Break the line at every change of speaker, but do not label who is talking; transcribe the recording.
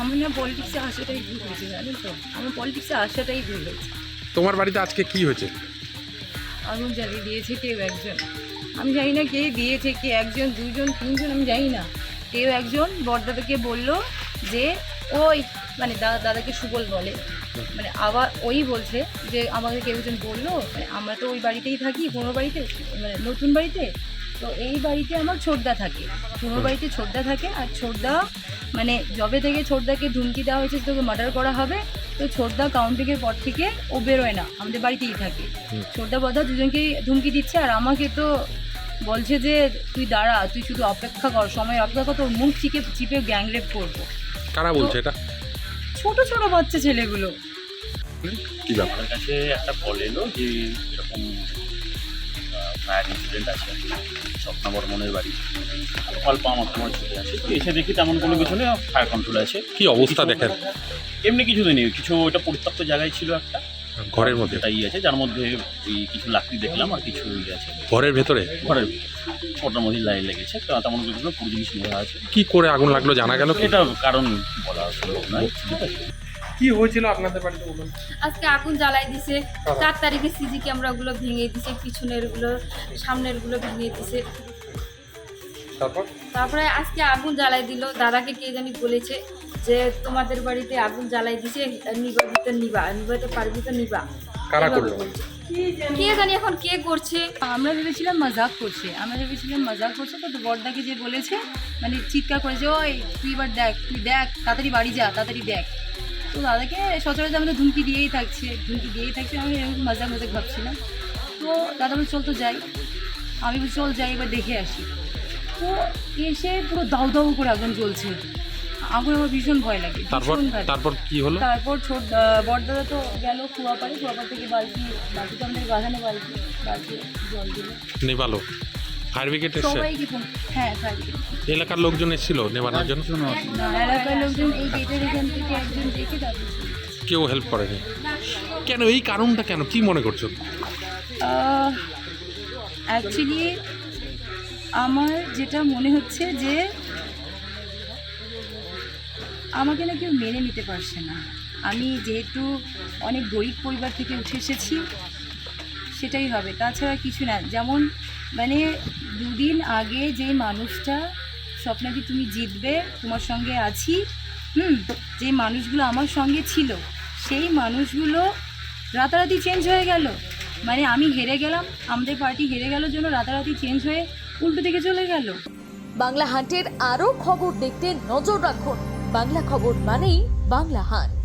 আমার না পলিটিক্সে আসাটাই ভুল হয়েছে, জানেন তো, আমার পলিটিক্সে আসাটাই ভুল হয়েছে।
তোমার বাড়িতে আজকে কি হয়েছে?
আগুন জ্বালিয়ে দিয়েছে কেউ একজন, আমি জানি না কে দিয়েছে, কে একজন, দুজন, তিনজন, আমি জানি না। কেউ একজন বড়দাদাকে বললো যে ওই মানে দাদাকে সুবল বলে, মানে আবার ওই বলছে যে আমাকে কেউ একজন বললো, মানে আমরা তো ওই বাড়িতেই থাকি, পুরোনো বাড়িতে, মানে নতুন বাড়িতে। তো এই বাড়িতে আমার ছোটদা থাকে, পুরোনো বাড়িতে ছোটদা থাকে। আর ছোটদা মানে জবে থেকে ছোটদাকে ধুমকি দেওয়া হয়েছে তোকে মার্ডার করা হবে, তো ছোটদা কাউন্টিংয়ের পর থেকে ও বেরোয় না, আমাদের বাড়িতেই থাকে। ছোটদা বড়দা দুজনকেই ধুমকি দিচ্ছে, আর আমাকে তো বলছে যে তুই দাঁড়া, তুই শুধু অপেক্ষা কর, সময় অপেক্ষা কর, তোর মুখ চিপে গ্যাংরেপ করবো।
কারা বলছে এটা?
ছোট ছোট বাচ্চা ছেলেগুলো।
কি ব্যাপার?
আমার কাছে একটা কল এলো যে এরকম ফায়ার ইনসিডেন্ট আছে স্বপ্না বর্মনের বাড়ি। কল পাওয়া মাত্র আমার ছুটে আসে, তো এসে দেখি তেমন কোনো কিছু নেই, ফায়ার কন্ট্রোল আছে।
কি অবস্থা দেখেন?
এমনি কিছু নেই, কিছু ওইটা পরিত্যক্ত জায়গায় ছিল একটা
ঘরের মধ্যে?
তাই আছে, যার মধ্যে ওই কিছু লাকড়ি দেখলাম আর কিছু আছে
ঘরের ভেতরে?
ঘরের ভিতরে ওটার মধ্যে লাইন লেগেছে, তো তেমন কিছু না, পুরো জিনিস নেওয়া আছে।
কি করে আগুন লাগলো জানা গেল?
এটা কারণ বলা সম্ভব নয়, ঠিক আছে।
কি হয়েছিল আপনাদের বাড়িতে বলুন?
আজকে আগুন জ্বালাই দিছে, 4 তারিখে সিজি ক্যামেরাগুলো ভেঙে দিছে, পিছনের গুলো সামনের গুলো ভেঙে দিছে। তারপরে আজকে আগুন জ্বালাই দিল, দাদাকে কে জানি বলেছে যে তোমাদের বাড়িতে আগুন জ্বালাই দিছে, নিবাতে পারবি তো নিবা।
কারা করলো?
কে জানি এখন কে করছে।
আমরা ভেবেছিলাম মজাক করছে, তো বড়দাকে যে বলেছে মানে চিৎকার করেছে, ওই তুই এবার দেখ, তুই দেখ, তাড়াতাড়ি বাড়ি যা, তাড়াতাড়ি দেখ। তো দাদাকে সচরাচর আমাদের ধুমকি দিয়েই থাকছে, আমি এরকম মজাক ভাবছিলাম। তো দাদা বলে চল তো যাই, আমি বলছি চল যাই, এবার দেখে আসি। তো এসে পুরো দাউ দাউ করে আগুন জ্বলছে, আগুন আমার ভীষণ ভয় লাগে।
তারপর কি হলো?
তারপর বড়দাদা তো গেল কুয়াপাড় থেকে বালতি তো আমাদের বাগানে বালতি জল দিল,
নেভালো। ফায়ার ব্রিগেড এসে?
সবাইকে ফোন, হ্যাঁ ফায়ার ব্রিগেড।
এলাকার লোকজন এসেছিল নেভানোর জন্য?
এলাকার লোকজন এই গেটের এখান থেকে একজন দেখে তারপর
কেউ হেল্প করেনি কেন? এই কারণটা কেন, কি মনে করছো?
অ্যাকচুয়ালি আমার যেটা মনে হচ্ছে যে আমাকে না কেউ মেনে নিতে পারছে না। আমি যেহেতু অনেক গরিব পরিবার থেকে উঠে এসেছি, সেটাই হবে, তাছাড়া কিছু না। যেমন মানে দুদিন আগে যে মানুষটা স্বপ্নাদি তুমি জিতবে, তোমার সঙ্গে আছি, যে মানুষগুলো আমার সঙ্গে ছিল, সেই মানুষগুলো রাতারাতি চেঞ্জ হয়ে গেল। মানে আমি হেরে গেলাম, আমাদের পার্টি হেরে গেল জন্য রাতারাতি চেঞ্জ হয়ে উল্টো দিকে চলে গেল।
বাংলা হান্টের আরও খবর দেখতে নজর রাখুন। বাংলা খবর মানেই বাংলা হান্ট।